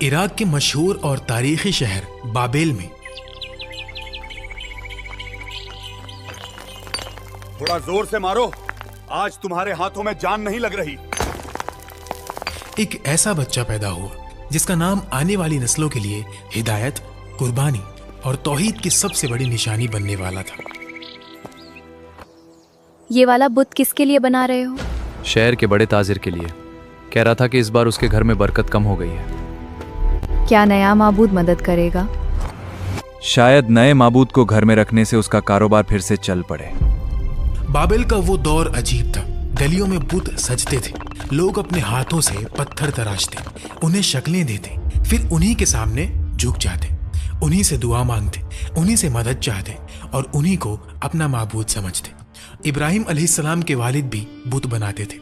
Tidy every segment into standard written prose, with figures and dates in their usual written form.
Iraq के मशहूर और तारीखी शहर बाबेल में थोड़ा जोर से मारो, आज तुम्हारे हाथों में जान नहीं लग रही। एक ऐसा बच्चा पैदा हुआ जिसका नाम आने वाली नस्लों के लिए हिदायत, कुर्बानी और तौहीद की सबसे बड़ी निशानी बनने वाला था। ये वाला बुत किसके लिए बना रहे हो? शहर के बड़े ताजिर के लिए। कह रहा था कि इस बार उसके घर में बरकत कम हो गई है। क्या नया माबूद मदद करेगा? शायद नए माबूद को घर में रखने से उसका कारोबार फिर से चल पड़े। बाबेल का वो दौर अजीब था। गलियों में बुत सजते थे, लोग अपने हाथों से पत्थर तराशते, उन्हें शक्लें देते, फिर उन्हीं के सामने झुक जाते, उन्हीं से दुआ मांगते, उन्हीं से मदद चाहते और उन्हीं को अपना माबूद समझते। इब्राहिम अलैहिस्सलाम के वालिद भी बुत बनाते थे।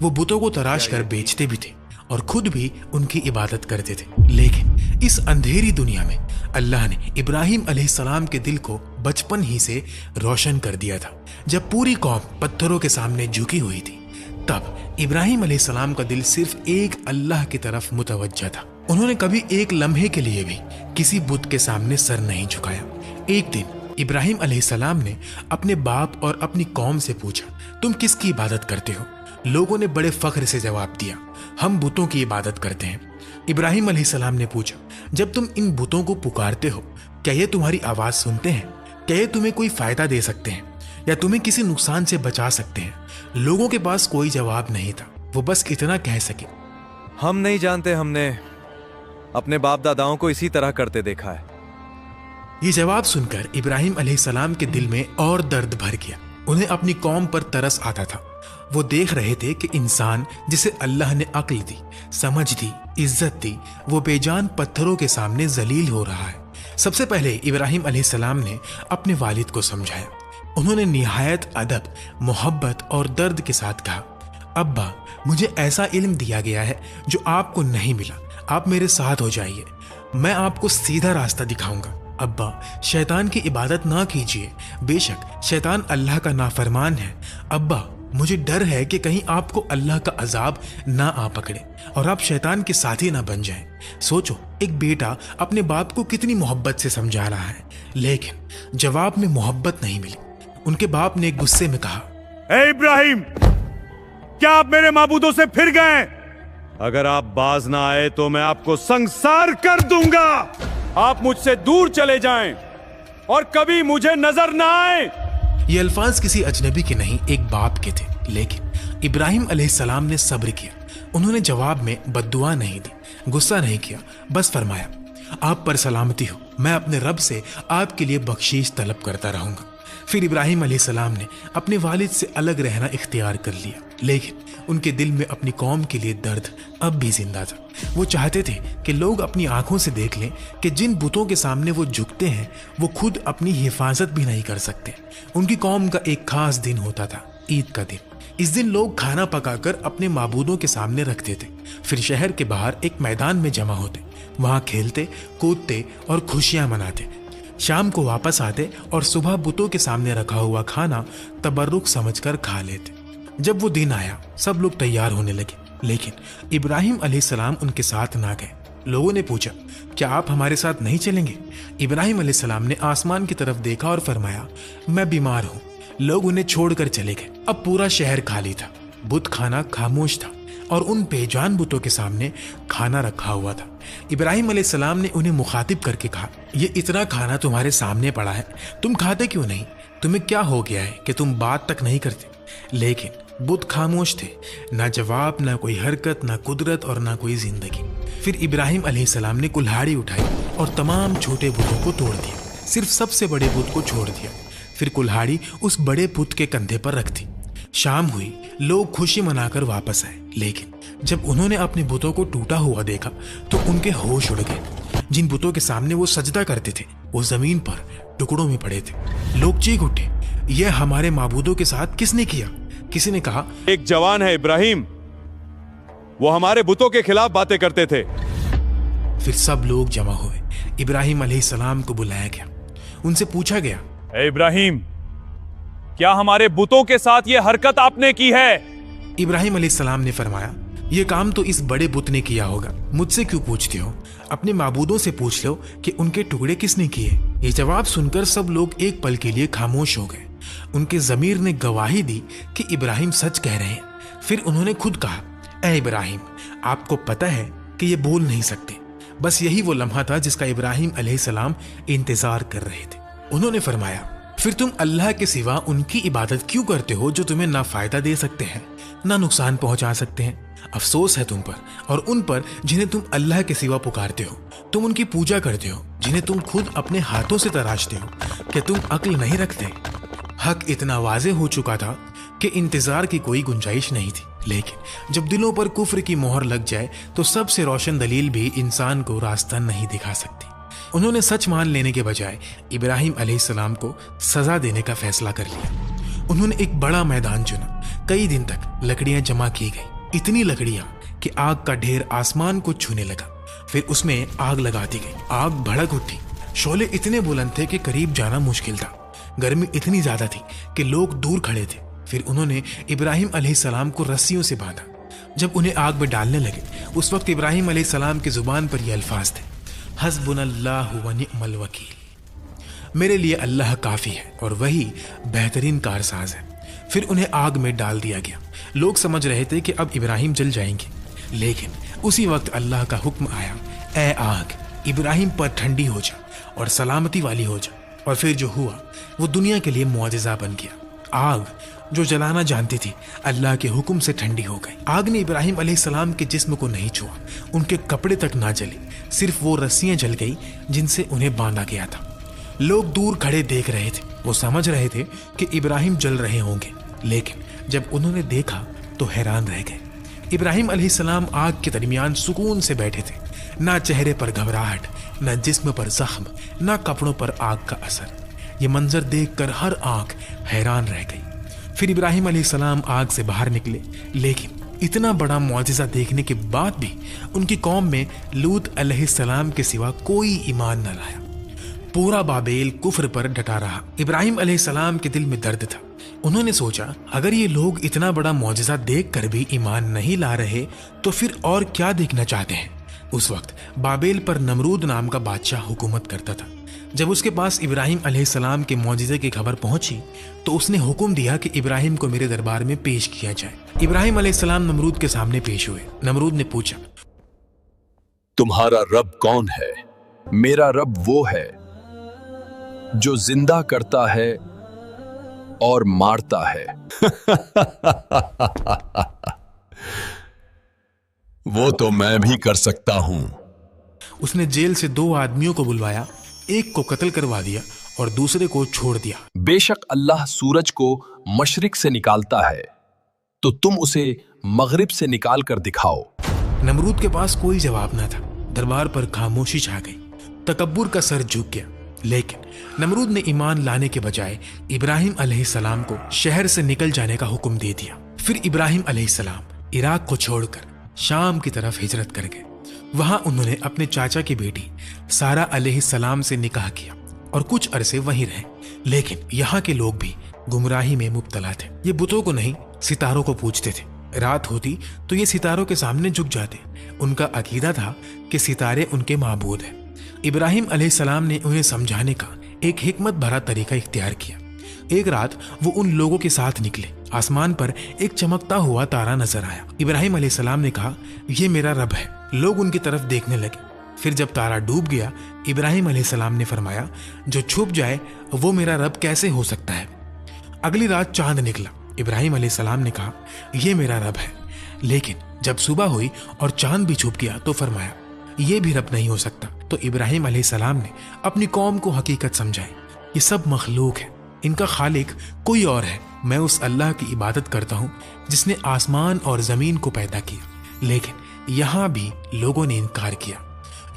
वो बुतों को तराश कर बेचते भी थे और खुद भी उनकी इबादत करते थे। लेकिन इस अंधेरी दुनिया में अल्लाह ने इब्राहिम अलैहिस्सलाम के दिल को बचपन ही से रोशन कर दिया था। जब पूरी कौम पत्थरों के सामने झुकी हुई थी, तब इब्राहिम अलैहिस्सलाम का दिल सिर्फ एक अल्लाह की तरफ मुतवज्जा था। उन्होंने कभी एक लम्हे के लिए भी किसी बुत के सामने सर नहीं झुकाया। एक दिन इब्राहिम अलैहिस्सलाम ने अपने बाप और अपनी कौम से पूछा, तुम किसकी इबादत करते हो? लोगों ने बड़े फख्र से जवाब दिया, हम बुतों की इबादत करते हैं। इब्राहिम अलैहिस्सलाम ने पूछा, जब तुम इन बुतों को पुकारते हो, क्या ये तुम्हारी आवाज सुनते हैं? क्या ये तुम्हें कोई फायदा दे सकते हैं या तुम्हें किसी नुकसान से बचा सकते हैं? लोगों के पास कोई जवाब नहीं था। वो बस इतना कह सके, हम नहीं जानते, हमने अपने बाप दादाओं को इसी तरह करते देखा है। ये जवाब सुनकर इब्राहिम अलैहिस्सलाम के दिल में और दर्द भर गया। उन्हें अपनी कौम पर तरस आता था। वो देख रहे थे कि इंसान जिसे अल्लाह ने अक्ल दी, समझ दी, इज्जत दी, वो बेजान पत्थरों के सामने जलील हो रहा है। सबसे पहले इब्राहिम अलैहिस्सलाम ने अपने वालिद को समझाया। उन्होंने निहायत अदब, मोहब्बत और दर्द के साथ कहा, अब्बा, मुझे ऐसा इल्म दिया गया है जो आपको नहीं मिला। आप मेरे साथ हो जाइए, मैं आपको सीधा रास्ता दिखाऊंगा। अब्बा, शैतान की इबादत ना कीजिए, बेशक शैतान अल्लाह का नाफरमान है। अब्बा, मुझे डर है कि कहीं आपको अल्लाह का अजाब ना आ पकड़े और आप शैतान के साथी ना बन जाएं। सोचो, एक बेटा अपने बाप को कितनी मोहब्बत से समझा रहा है, लेकिन जवाब में मोहब्बत नहीं मिली। उनके बाप ने गुस्से में कहा, ए इब्राहिम, क्या आप मेरे माबूदों से फिर गए? अगर आप बाज ना आए तो मैं आपको संसार कर दूंगा। आप मुझसे दूर चले जाएं और कभी मुझे नजर ना आए। ये अल्फाज किसी अजनबी के नहीं, एक बाप के थे। लेकिन इब्राहिम अलैहिस्सलाम ने सब्र किया। उन्होंने जवाब में बद्दुआ नहीं दी, गुस्सा नहीं किया, बस फरमाया, आप पर सलामती हो, मैं अपने रब से आपके लिए बख्शीश तलब करता रहूंगा। फिर इब्राहिम अलैहिस्सलाम ने अपने वालिद से अलग रहना इख्तियार कर लिया, लेकिन उनके दिल में अपनी कौम के लिए दर्द अब भी जिंदा था। वो चाहते थे कि लोग अपनी आंखों से देख लें कि जिन बुतों के सामने वो झुकते हैं, वो खुद अपनी हिफाजत भी नहीं कर सकते। उनकी कौम का एक खास दिन होता था, ईद का दिन। इस दिन लोग खाना पकाकर अपने माबूदों के सामने रखते थे, फिर शहर के बाहर एक मैदान में जमा होते, वहां खेलते, कूदते और खुशियां मनाते। शाम को वापस आते और सुबह बुतों के सामने रखा हुआ खाना तबर्रुक समझकर खा लेते। जब वो दिन आया, सब लोग तैयार होने लगे, लेकिन इब्राहिम अलैहिस्सलाम उनके साथ ना गए। लोगों ने पूछा, क्या आप हमारे साथ नहीं चलेंगे? इब्राहिम अलैहिस्सलाम ने आसमान की तरफ देखा और फरमाया, मैं बीमार हूँ। लोग उन्हें छोड़कर चले गए। अब पूरा शहर खाली था, बुत खाना खामोश था और उन बेजान बुतों के सामने खाना रखा हुआ था। इब्राहिम अलैहिस्सलाम ने उन्हें मुखातिब करके कहा, ये इतना खाना तुम्हारे सामने पड़ा है, तुम खाते क्यों नहीं? तुम्हें क्या हो गया है कि तुम बात तक नहीं करते? लेकिन बुत खामोश थे, ना जवाब, ना कोई हरकत, ना कुदरत और ना कोई जिंदगी। फिर इब्राहिम अलैहिस्सलाम ने कुल्हाड़ी उठाई और तमाम छोटे बुतों को तोड़ दिया, सिर्फ सबसे बड़े बुत को छोड़ दिया। फिर कुल्हाड़ी उस बड़े बुत के कंधे पर रख दी। शाम हुई, लोग खुशी मनाकर वापस आए, लेकिन जब उन्होंने अपने बुतों को टूटा हुआ देखा तो उनके होश उड़ गए। जिन बुतों के सामने वो सजदा करते थे, वो जमीन पर टुकड़ों में पड़े थे। लोग चीख उठे, यह हमारे माबूदों के साथ किसने किया? किसी ने कहा, एक जवान है इब्राहिम, वो हमारे बुतों के खिलाफ बातें करते थे। फिर सब लोग जमा हुए। इब्राहिम अलैहिस्सलाम को बुलाया गया। उनसे पूछा गया, ए इब्राहिम, क्या हमारे बुतों के साथ ये हरकत आपने की है? इब्राहिम अलैहिस्सलाम ने फरमाया, ये काम तो इस बड़े बुत ने किया होगा, मुझसे क्यों पूछते हो? अपने माबूदों से पूछ लो कि उनके टुकड़े किसने किए। ये जवाब सुनकर सब लोग एक पल के लिए खामोश हो गए। उनके ज़मीर ने गवाही दी कि इब्राहिम सच कह रहे हैं। फिर उन्होंने खुद कहा, ऐ इब्राहिम, आपको पता है कि ये बोल नहीं सकते। बस यही वो लम्हा था जिसका इब्राहिम अलैहिस्सलाम इंतजार कर रहे थे। उन्होंने फरमाया, फिर तुम अल्लाह के सिवा उनकी इबादत क्यों करते हो जो तुम्हें ना फायदा दे सकते हैं ना नुकसान पहुंचा सकते हैं? अफसोस है तुम पर और उन पर जिन्हें तुम अल्लाह के सिवा पुकारते हो। तुम उनकी पूजा करते हो जिन्हें तुम खुद अपने हाथों से तराशते हो। क्या तुम अक्ल नहीं रखते? हक इतना वाज़े हो चुका था कि इंतजार की कोई गुंजाइश नहीं थी। लेकिन जब दिलों पर कुफ्र की मोहर लग जाए तो सबसे रोशन दलील भी इंसान को रास्ता नहीं दिखा सकती। उन्होंने सच मान लेने के बजाय इब्राहिम अलैहिस्सलाम को सजा देने का फैसला कर लिया। उन्होंने एक बड़ा मैदान चुना। कई दिन तक लकड़ियां जमा की गई, इतनी लकड़ियां कि आग का ढेर आसमान को छूने लगा। फिर उसमें आग लगा दी गई। आग भड़क उठी। शोले इतने बुलंद थे कि करीब जाना मुश्किल था। गर्मी इतनी ज्यादा थी कि लोग दूर खड़े थे। फिर उन्होंने इब्राहिम अलैहिस्सलाम को रस्सियों से बांधा। जब उन्हें आग में डालने लगे उस वक्त इब्राहिम अलैहिस्सलाम की जुबान पर ये अल्फाज थे, हस्बुनल्लाहु व निअमल वकील। मेरे लिए अल्लाह काफी है और वही बेहतरीन कारसाज है। फिर उन्हें आग में डाल दिया गया। लोग समझ रहे थे कि अब इब्राहिम जल जाएंगे, लेकिन उसी वक्त अल्लाह का हुक्म आया, ऐ आग, इब्राहिम पर ठंडी हो जा और सलामती वाली हो जा। और फिर जो हुआ वो दुनिया के लिए मुआजिजा बन गया। आग जो जलाना जानती थी अल्लाह के हुक्म से ठंडी हो गई। आग ने इब्राहिम अलैहिस्सलाम के जिस्म को नहीं छुआ, उनके कपड़े तक ना जले, सिर्फ वो रस्सियां जल गई जिनसे उन्हें बांधा गया था। लोग दूर खड़े देख रहे थे। वो समझ रहे थे कि इब्राहिम जल रहे होंगे, लेकिन जब उन्होंने देखा तो हैरान रह गए। इब्राहिम अलैहिस्सलाम आग के दरमियान सुकून से बैठे थे। ना चेहरे पर घबराहट, ना जिस्म पर जख्म, ना कपड़ों पर आग का असर। ये मंजर देखकर हर आंख हैरान रह गई। फिर इब्राहिम अलैहिस्सलाम आग से बाहर निकले, लेकिन इतना बड़ा मुआजिजा देखने के बाद भी उनकी कौम में लूत अलैहिस्सलाम के सिवा कोई ईमान न लाया। पूरा बाबेल कुफ्र पर डटा रहा। इब्राहिम अलैहिस्सलाम के दिल में दर्द था। उन्होंने सोचा, अगर ये लोग इतना बड़ा मुआजिजा देख कर भी ईमान नहीं ला रहे तो फिर और क्या देखना चाहते हैं। उस वक्त बाबेल पर नमरूद नाम का बादशाह हुकूमत करता था। जब उसके पास इब्राहिम अलैहिस्सलाम के मुआजिजे की खबर पहुंची तो उसने हुक्म दिया कि इब्राहिम को मेरे दरबार में पेश किया जाए। इब्राहिम अलैहिस्सलाम नमरूद के सामने पेश हुए। नमरूद ने पूछा, तुम्हारा रब कौन है? मेरा रब वो है जो जिंदा करता है और मारता है। वो तो मैं भी कर सकता हूं। उसने जेल से 2 आदमियों को बुलवाया, एक को कत्ल करवा दिया और दूसरे को छोड़ दिया। बेशक अल्लाह सूरज को मशरिक से निकालता है तो तुम उसे मगरिब से निकाल कर दिखाओ। नमरूद के पास कोई जवाब न था। दरबार पर खामोशी छा गई। तकब्बुर का सर झुक गया। लेकिन नमरूद ने ईमान लाने के बजाय इब्राहिम अलैहिस्सलाम को शहर से निकल जाने का हुक्म दे दिया। फिर इब्राहिम अलैहिस्सलाम इराक को छोड़कर शाम की तरफ हिजरत कर गए। वहां उन्होंने अपने चाचा की बेटी सारा अलैहिस्सलाम से निकाह किया और कुछ अरसे वहीं रहे। लेकिन यहाँ के लोग भी गुमराही में मुब्तला थे। ये बुतों को नहीं, सितारों को पूजते थे। रात होती तो ये सितारों के सामने झुक जाते। उनका अकीदा था कि सितारे उनके माबूद हैं। इब्राहिम अलैहिस्सलाम ने उन्हें समझाने का एक हिकमत भरा तरीका इख्तियार किया। एक रात वो उन लोगों के साथ निकले। आसमान पर एक चमकता हुआ तारा नजर आया। इब्राहिम अलैहिस्सलाम ने कहा, ये मेरा रब है। लोग उनकी तरफ देखने लगे। फिर जब तारा डूब गया, इब्राहिम अलैहिस्सलाम ने फरमाया, जो छुप जाए वो मेरा रब कैसे हो सकता है। अगली रात चांद निकला। इब्राहिम अलैहिस्सलाम ने कहा, यह मेरा रब है। लेकिन जब सुबह हुई और चांद भी छुप गया तो फरमाया, ये भी रब नहीं हो सकता। तो इब्राहिम अलैहिस्सलाम ने अपनी कौम को हकीकत समझाई, ये सब मखलूक है, इनका खालिक कोई और है। मैं उस अल्लाह की इबादत करता हूँ जिसने आसमान और जमीन को पैदा किया। लेकिन यहाँ भी लोगों ने इनकार किया।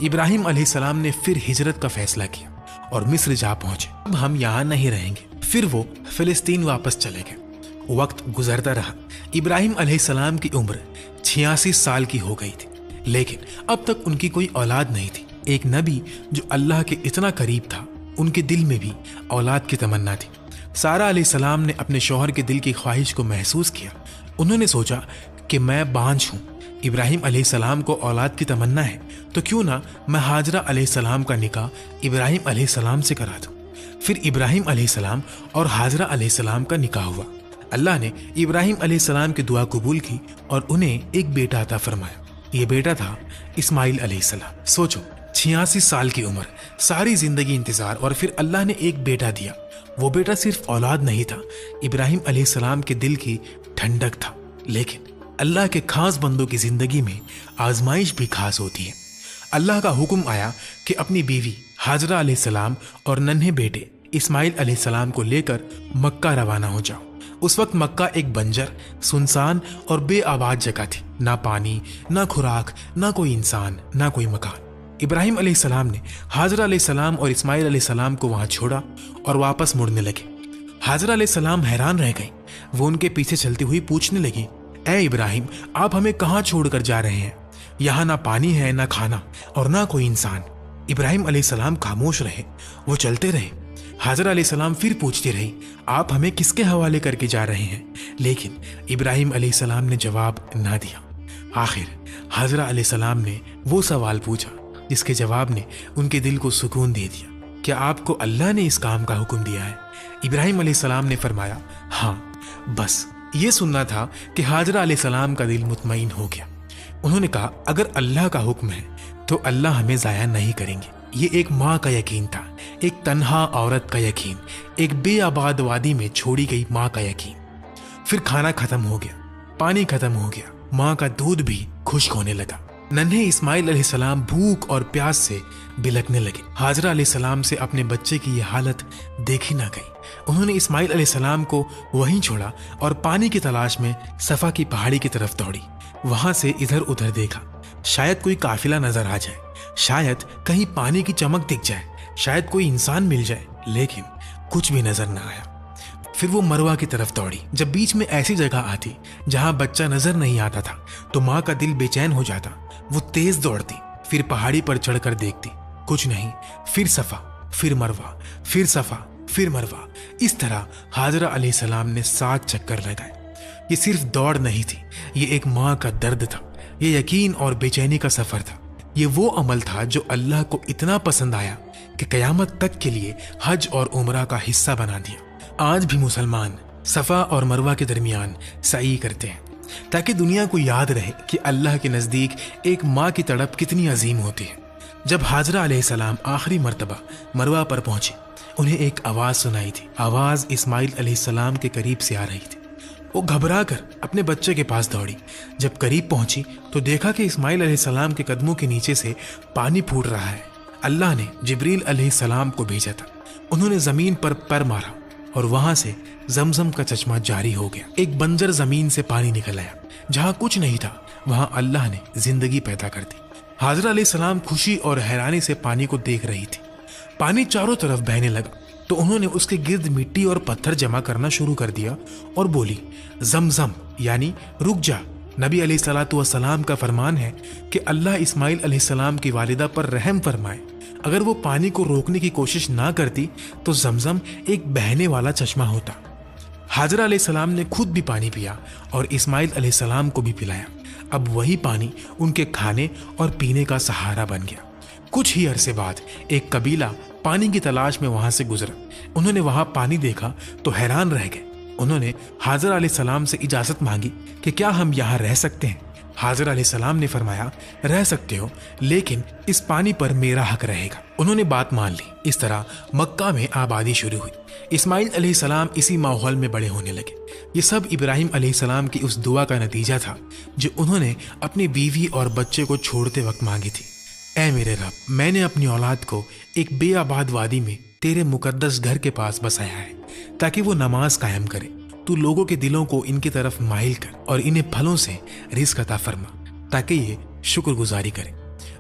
इब्राहिम अलैहिस्सलाम ने फिर हिजरत का फैसला किया और मिस्र जा पहुंचे। अब हम यहाँ नहीं रहेंगे। फिर वो फिलिस्तीन वापस चले गए। वक्त गुजरता रहा। इब्राहिम अलैहिस्सलाम की उम्र 86 साल की हो गई थी, लेकिन अब तक उनकी कोई औलाद नहीं थी। एक नबी जो अल्लाह के इतना करीब था, उनके दिल में भी औलाद की तमन्ना थी। सारा अलैहिस्सलाम ने अपने शौहर के दिल की ख्वाहिश को महसूस किया। उन्होंने सोचा कि मैं बांझ हूँ, इब्राहिम अलैहिस्सलाम को औलाद की तमन्ना है तो क्यों ना मैं हाजरा अलैहिस्सलाम का निकाह इब्राहिम अलैहिस्सलाम से करा दूं। फिर इब्राहिम अलैहिस्सलाम और हाजरा अलैहिस्सलाम का निकाह हुआ। अल्लाह ने इब्राहिम अलैहिस्सलाम की दुआ कबूल की और उन्हें एक बेटा अता फरमाया। ये बेटा था इस्माइल अलैहिस्सलाम। सोचो, 86 साल की उम्र, सारी जिंदगी इंतजार, और फिर अल्लाह ने एक बेटा दिया। वो बेटा सिर्फ औलाद नहीं था, इब्राहिम अलैहिस्सलाम के दिल की ठंडक था। लेकिन अल्लाह के खास बंदों की जिंदगी में आजमाइश भी खास होती है। अल्लाह का हुक्म आया कि अपनी बीवी हाजरा अलैहिस्सलाम और नन्हे बेटे इस्माइल अलैहिस्सलाम को लेकर मक्का रवाना हो जाओ। उस वक्त मक्का एक बंजर, सुनसान और बेआबाद जगह थी। ना पानी, ना खुराक, ना कोई इंसान, ना कोई मकान। इब्राहिम अलैहिस्सलाम ने हाजरा अलैहिस्सलाम और इस्माइल अलैहिस्सलाम को वहां छोड़ा और वापस मुड़ने लगे। हाजरा अलैहिस्सलाम हैरान रह गई। वो उनके पीछे चलती हुई पूछने लगी, ऐ इब्राहिम, आप हमें कहाँ छोड़कर जा रहे हैं? यहाँ ना पानी है, ना खाना और ना कोई इंसान। इब्राहिम अलैहिस्सलाम खामोश रहे। वो चलते रहे। हाजरा अलैहिस्सलाम फिर पूछती रही, आप हमें किसके हवाले करके जा रहे हैं? लेकिन इब्राहिम अलैहिस्सलाम ने जवाब ना दिया। आखिर हाजरा अलैहिस्सलाम ने वो सवाल पूछा जिसके जवाब ने उनके दिल को सुकून दे दिया। क्या आपको अल्लाह ने इस काम का हुक्म दिया है? इब्राहिम अलैहिस्सलाम ने फरमाया, हाँ, बस ये सुनना था कि हाजरा अलैहिस्सलाम का दिल मुतमईन हो गया। उन्होंने कहा, अगर अल्लाह का हुक्म है तो अल्लाह हमें ज़ाया नहीं करेंगे। ये एक माँ का यकीन था, एक तन्हा औरत का यकीन, एक बेआबाद वादी में छोड़ी गई माँ का यकीन। फिर खाना खत्म हो गया, पानी खत्म हो गया, माँ का दूध भी खुश्क होने लगा। नन्हे इस्माइल अलैहिस्सलाम भूख और प्यास से बिलखने लगे। हाजरा अलैहिस्सलाम से अपने बच्चे की ये हालत देखी ना गई। उन्होंने इस्माइल अलैहिस्सलाम को वहीं छोड़ा और पानी की तलाश में सफा की पहाड़ी की तरफ दौड़ी। वहां से इधर उधर देखा, शायद कोई काफिला नजर आ जाए, शायद कहीं पानी की चमक दिख जाए, शायद कोई इंसान मिल जाए, लेकिन कुछ भी नजर ना आया। फिर वो मरवा की तरफ दौड़ी। जब बीच में ऐसी जगह आती जहां बच्चा नजर नहीं आता था तो माँ का दिल बेचैन हो जाता। वो तेज दौड़ती, फिर पहाड़ी पर चढ़कर देखती, कुछ नहीं। फिर सफा, फिर मरवा, फिर सफा, फिर मरवा। इस तरह हाजरा अलैहिस्सलाम ने 7 चक्कर लगाए। ये सिर्फ दौड़ नहीं थी, ये एक माँ का दर्द था, ये यकीन और बेचैनी का सफर था। ये वो अमल था जो अल्लाह को इतना पसंद आया कि कयामत तक के लिए हज और उमरा का हिस्सा बना दिया। आज भी मुसलमान सफा और मरवा के दरमियान सई करते हैं ताकि दुनिया को याद रहे कि अल्लाह के नज़दीक एक माँ की तड़प कितनी अजीम होती है। जब हाजरा अलैहिस्सलाम आखिरी मर्तबा मरवा पर पहुंचे, उन्हें एक आवाज़ सुनाई थी। आवाज़ इस्माइल अलैहिस्सलाम के करीब से आ रही थी। वो घबरा कर अपने बच्चे के पास दौड़ी। जब करीब पहुंची तो देखा कि इस्माइल अलैहिस्सलाम के कदमों के नीचे से पानी फूट रहा है। अल्लाह ने जिब्रील अलैहिस्सलाम को भेजा था। उन्होंने ज़मीन पर पैर मारा और वहां से जमजम का चश्मा जारी हो गया। एक बंजर जमीन से पानी निकल आया। जहां कुछ नहीं था वहां अल्लाह ने जिंदगी पैदा कर दी। हाजरा अलैहिस्सलाम खुशी और हैरानी से पानी को देख रही थी। पानी चारों तरफ बहने लगा तो उन्होंने उसके गिर्द मिट्टी और पत्थर जमा करना शुरू कर दिया और बोली, जमजम यानी रुक जा। नबी अलैहिस्सलातु वस्सलाम का फरमान है कि अल्लाह इस्माइल अलैहिस्सलाम की वालिदा पर रहम फरमाए। अगर वो पानी को रोकने की कोशिश ना करती तो जमजम एक बहने वाला चश्मा होता। हाजरा अलैहिस्सलाम ने खुद भी पानी पिया और इस्माइल अलैहिस्सलाम को भी पिलाया। अब वही पानी उनके खाने और पीने का सहारा बन गया। कुछ ही अरसे बाद एक कबीला पानी की तलाश में वहां से गुजरा। उन्होंने वहां पानी देखा तो हैरान रह गए। उन्होंने हाजरा अलैहिस्सलाम से इजाजत मांगी कि क्या हम यहाँ रह सकते हैं। हाजरा अलैहिस्सलाम ने फरमाया, रह सकते हो, लेकिन इस पानी पर मेरा हक रहेगा। उन्होंने बात मान ली। इस तरह मक्का में आबादी शुरू हुई। इस्माइल अलैहिस्सलाम इसी माहौल में बड़े होने लगे। ये सब इब्राहिम अलैहिस्सलाम की उस दुआ का नतीजा था जो उन्होंने अपनी बीवी और बच्चे को छोड़ते वक्त मांगी थी। ऐ मेरे रब, मैंने अपनी औलाद को एक बेआबाद वादी में तेरे मुकद्दस घर के पास बसाया है ताकि वो नमाज कायम करे। तू लोगों के दिलों को इनकी तरफ माइल कर और इन्हें फलों से रिज़्क अता फरमा ताकि ये शुक्रगुजारी करें।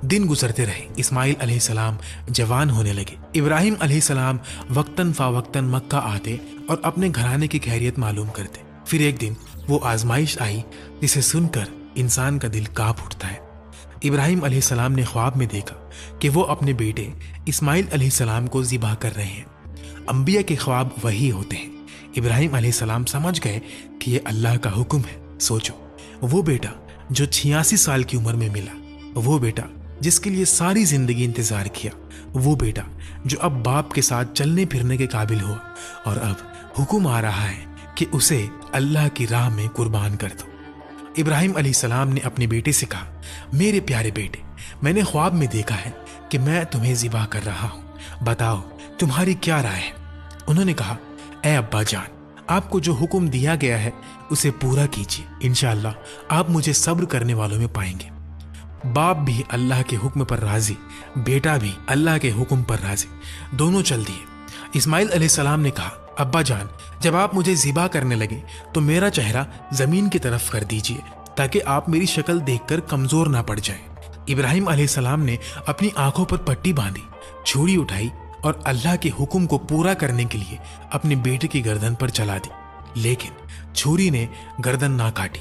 दिन गुजरते रहे। इस्माइल अलैहिस्सलाम जवान होने लगे। इब्राहिम अलैहिस्सलाम वक्तन फ़ावक्तन मक्का आते और अपने घराने की खैरियत मालूम करते। फिर एक दिन वो आजमाइश आई जिसे सुनकर इंसान का दिल कांप उठता है। इब्राहिम अलैहिस्सलाम ने ख्वाब में देखा कि वो अपने बेटे इस्माइल अलैहिस्सलाम को ज़िबा कर रहे हैं। अंबिया के ख्वाब वही होते हैं। इब्राहिम अलैहिस्सलाम समझ गए कि ये अल्लाह का हुक्म है। सोचो, वो बेटा जो 86 साल की उम्र में मिला, वो बेटा जिसके लिए सारी जिंदगी इंतजार किया, वो बेटा जो अब बाप के साथ चलने फिरने के काबिल हुआ और अब हुक्म आ रहा है कि उसे अल्लाह की राह में कुर्बान कर दो। इब्राहिम अलैहिस्सलाम ने अपने बेटे से कहा, मेरे प्यारे बेटे, मैंने ख्वाब में देखा है कि मैं तुम्हें ज़िबा कर रहा हूँ, बताओ तुम्हारी क्या राय है। उन्होंने कहा, ए अब्बा जान, आपको जो हुक्म दिया गया है उसे पूरा कीजिए, इंशाअल्लाह आप मुझे सब्र करने वालों में पाएंगे। बाप भी अल्लाह के हुक्म पर राजी, बेटा भी अल्लाह के हुक्म पर राजी, दोनों चल दिए। इस्माइल अलैहिस्सलाम ने कहा, अब्बा जान, जब आप मुझे ज़िबा करने लगे तो मेरा चेहरा जमीन की तरफ कर दीजिए ताकि आप मेरी शक्ल देखकर कमजोर ना पड़ जाएं। इब्राहिम अलैहिस्सलाम ने अपनी आंखों पर पट्टी बांधी, छुरी उठाई और अल्लाह के हुक्म को पूरा करने के लिए अपने बेटे की गर्दन पर चला दी, लेकिन छुरी ने गर्दन ना काटी।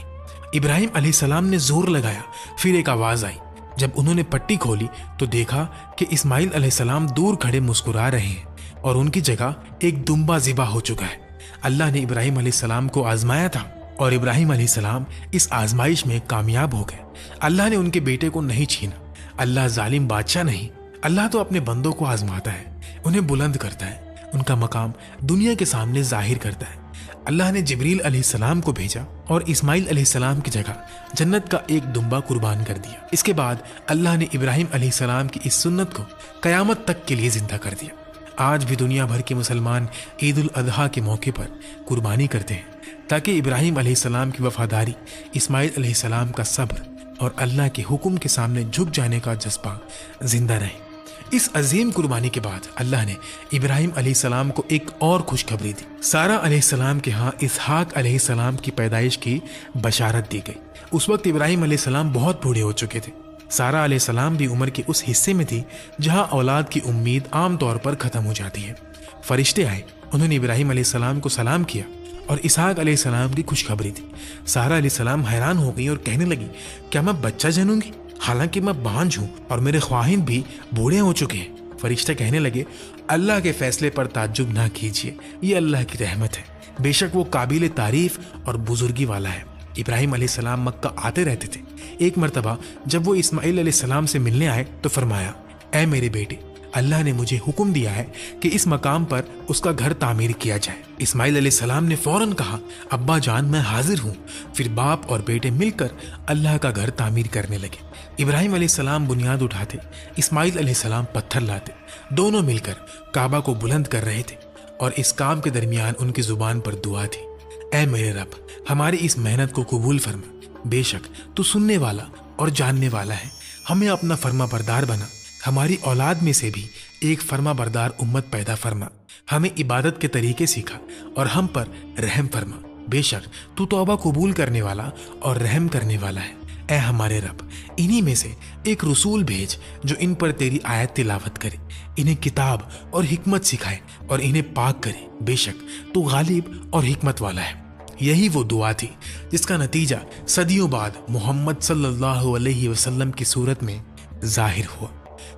इब्राहिम अलैहिस्सलाम ने जोर लगाया, फिर एक आवाज आई। जब उन्होंने पट्टी खोली तो देखा कि इस्माइल अलैहिस्सलाम दूर खड़े मुस्कुरा रहे हैं और उनकी जगह एक दुम्बा ज़िबा हो चुका है। अल्लाह ने इब्राहिम अलैहिस्सलाम को आजमाया था और इब्राहिम अलैहिस्सलाम इस आजमाइश में कामयाब हो गए। अल्लाह ने उनके बेटे को नहीं छीना। अल्लाह जालिम बादशाह नहीं, अल्लाह तो अपने बंदों को आजमाता है, उन्हें बुलंद करता है, उनका मकाम दुनिया के सामने जाहिर करता है। अल्लाह ने जिब्रील अलैहिस्सलाम को भेजा और इस्माइल अलैहिस्सलाम की जगह जन्नत का एक दुम्बा कुर्बान कर दिया। इसके बाद अल्लाह ने इब्राहिम अलैहिस्सलाम की इस सुन्नत को कयामत तक के लिए जिंदा कर दिया। आज भी दुनिया भर के मुसलमान ईद उल अजहा के मौके पर कुर्बानी करते हैं ताकि इब्राहिम अलैहिस्सलाम की वफादारी, इस्माइल अलैहिस्सलाम का सब्र और अल्लाह के हुक्म के सामने झुक जाने का जज्बा जिंदा रहे। इस अजीम कुर्बानी के बाद अल्लाह ने इब्राहिम अलैहिस्सलाम को एक और खुशखबरी दी। सारा अलैहिस्सलाम के यहाँ इसहाक अलैहिस्सलाम की पैदाइश की बशारत दी गई। उस वक्त इब्राहिम अलैहिस्सलाम बहुत बूढ़े हो चुके थे। सारा अलैहिस्सलाम भी उम्र के उस हिस्से में थी जहाँ औलाद की उम्मीद आमतौर पर खत्म हो जाती है। फरिश्ते आए, उन्होंने इब्राहिम अलैहिस्सलाम को सलाम किया और इसहाक अलैहिस्सलाम की खुशखबरी दी। सारा अलैहिस्सलाम हैरान हो गई और कहने लगी, क्या मैं बच्चा जनूंगी? हालांकि मैं बांझ हूं और मेरे ख्वाहिन भी बूढ़े हो चुके हैं। फरिश्ते कहने लगे, अल्लाह के फैसले पर ताज्जुब ना कीजिए, ये अल्लाह की रहमत है, बेशक वो काबिल तारीफ और बुजुर्गी वाला है। इब्राहिम अलैहिस्सलाम मक्का आते रहते थे। एक मर्तबा जब वो इस्माइल अलैहिस्सलाम से मिलने आए तो फरमाया, ऐ मेरे बेटे, अल्लाह ने मुझे हुक्म दिया है कि इस मकाम पर उसका घर तामीर किया जाए। इस्माइल अलैहिस्सलाम ने फौरन कहा, अब्बा जान मैं हाजिर हूँ। फिर बाप और बेटे मिलकर अल्लाह का घर तामीर करने लगे। इब्राहिम अलैहिस्सलाम बुनियाद उठाते, इस्माइल अलैहिस्सलाम पत्थर लाते। दोनों मिलकर काबा को बुलंद कर रहे थे और इस काम के दरमियान उनकी जुबान पर दुआ थी, ऐ मेरे रब, हमारी इस मेहनत को कबूल फरमा, बेशक तू सुनने वाला और जानने वाला है। हमें अपना फर्मा बरदार बना, हमारी औलाद में से भी एक फर्मा बरदार उम्मत पैदा फरमा, हमें इबादत के तरीके सिखा और हम पर रहम फरमा, बेशक तू तौबा कबूल करने वाला और रहम करने वाला है। ऐ हमारे रब, इन्हीं में से एक रसूल भेज जो इन पर तेरी आयत तिलावत करे, इन्हें किताब और हिकमत सिखाए और इन्हें पाक करे, बेशक तू गालिब और हिकमत वाला है। यही वो दुआ थी जिसका नतीजा सदियों बाद मोहम्मद सल्लल्लाहु अलैहि वसल्लम की सूरत में जाहिर हुआ।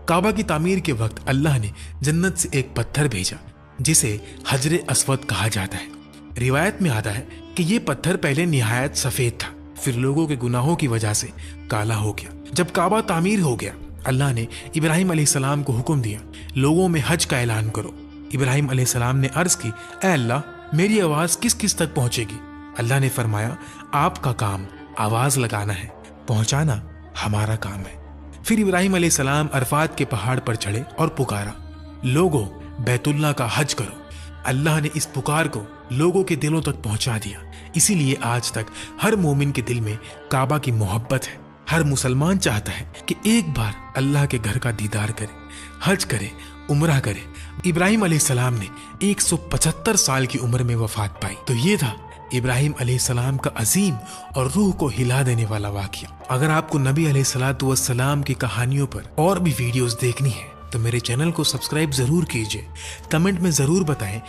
काबा की तामीर के वक्त अल्लाह ने जन्नत से एक पत्थर भेजा जिसे हजरे अस्वद कहा जाता है। रिवायत में आता है कि ये पत्थर पहले निहायत सफेद था, फिर लोगों के गुनाहों की वजह से काला हो गया। जब काबा तामीर हो गया, अल्लाह ने इब्राहिम अलैहिस्सलाम को हुक्म दिया, लोगों में हज का ऐलान करो। इब्राहिम अलैहिस्सलाम ने अर्ज की, ऐ अल्लाह, मेरी आवाज किस किस तक पहुंचेगी? अल्लाह ने फरमाया, आपका काम आवाज लगाना है, पहुंचाना हमारा काम है। फिर इब्राहिम अलैहिस्सलाम अरफात के पहाड़ पर चढ़े और पुकारा, लोगों बैतुल्लाह का हज करो। अल्लाह ने इस पुकार को लोगों के दिलों तक पहुंचा दिया। इसीलिए आज तक हर मोमिन के दिल में काबा की मोहब्बत है। हर मुसलमान चाहता है कि एक बार अल्लाह के घर का दीदार करे, हज करे, उम्रा करे। इब्राहिम अलैहिस्सलाम ने 175 साल की उम्र में वफात पाई। तो ये था इब्राहिम अलैहिस्सलाम का अजीम और रूह को हिला देने वाला वाक़या। अगर आपको नबी अलैहिस्सलातु वस्सलाम की कहानियों पर और भी वीडियोस देखनी है तो मेरे चैनल को सब्सक्राइब जरूर कीजिए। कमेंट में जरूर बताएं